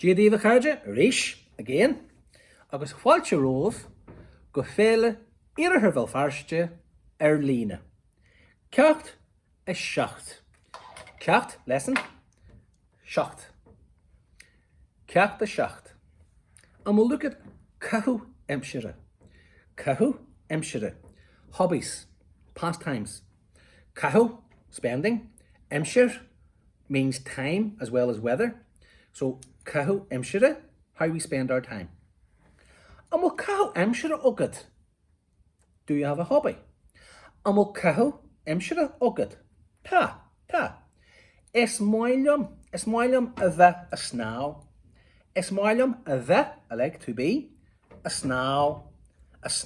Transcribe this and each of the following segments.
Díadíomh cairde, rith, again, agus fáilte romh go féile iarrthar bhfuil líne. Ceacht is seacht. Ceacht, lesson, seacht. Ceacht is seacht. And we'll look at cahu emshire. Cahu emshire. Hobbies, pastimes. Cahu, spending. Emshire means time as well as weather. So cahu emshire, how we spend our time. And we'll cahu emshire agat. Do you have a hobby? And we'll cahu emshire agat. Ta. Esmoilum a the a snow. Esmoilum a the, I like to be, a snow. And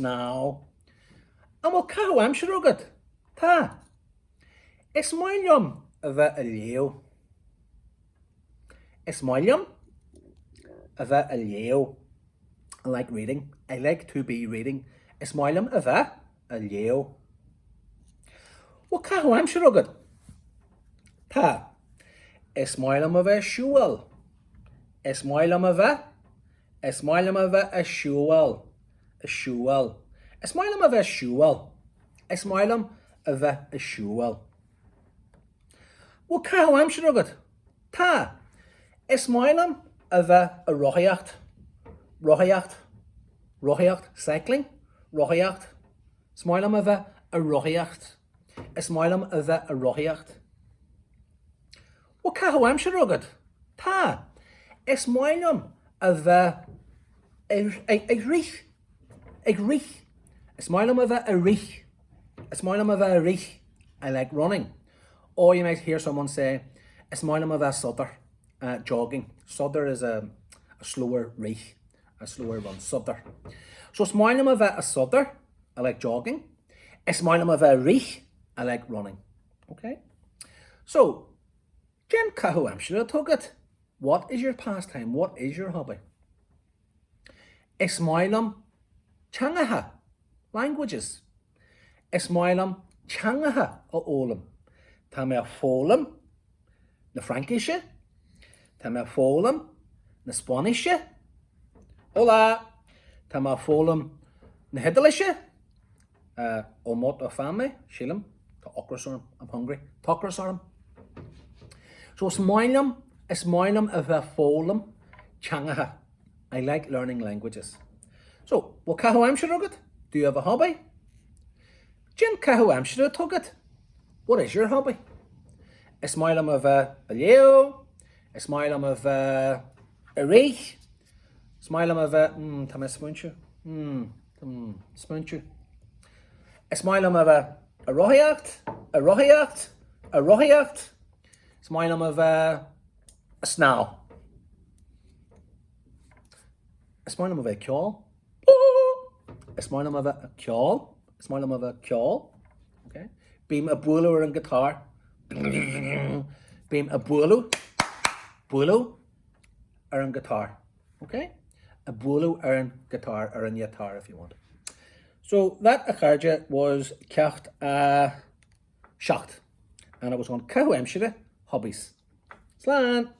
we'll cahu emshire agat. Ta. Esmoilum a the a leo. Esmoilum a the a leo. I like reading. I like to be reading. Esmoilum a the a leo. Well, cahu emshire agat. Ta. Esmoilum a the shúil. Esmoilum a the a shúil. A shúil. Esmoilum a the shúil. Esmoilum a the a shúil. Well, cahu emshire agat. Ta. Esmoilum a the a roicheacht. Roicheacht, cycling. Roicheacht. Esmoilum a the a roicheacht. Esmoilum a the a roicheacht. Well, cahu emshire agat. Ta. Esmoilum a the a rith. Esmoilum a the a rith. Esmoilum a the a rith. I like running. Or you might hear someone say, Esmoilum a the sudder. Jogging. Sudder is a slower rith. A slower run. Sudder. So esmoilum a the a sudder. I like jogging. Esmoilum a the rith. I like running. Okay? So, Jen cahu emshire agat. What is your pastime? What is your hobby? Esmoilum changaha. Languages. Esmoilum changaha o olam. Tá mé fólam na Frankische. Tá mé fólam na Spanische. Hola. Tá mé fólam na Hedalische. Omot o family. Shillam. Tá ocrasorm. I'm hungry. Tocrasorm. So esmoilum a the fólam changaha. I like learning languages. So, well, cahu emshire agat. Do you have a hobby? Jin cahu emshire agat. What is your hobby? Esmoilum a the a leo. Esmoilum a the a rith. Esmoilum a the tá mé smunchu. Smunchu. Esmoilum a the a roicheacht. Esmoilum a the a snow. Esmoilum a the ceol. Esmoilum a the a ceol. Esmoilum a the ceol. Okay. Beam a bulu or a guitar. Beam a bulu or a guitar. Okay? A bulu or a guitar or a guitar if you want. So that a cairde was ceacht a seacht. And it was on cahu emshire hobbies. Slán.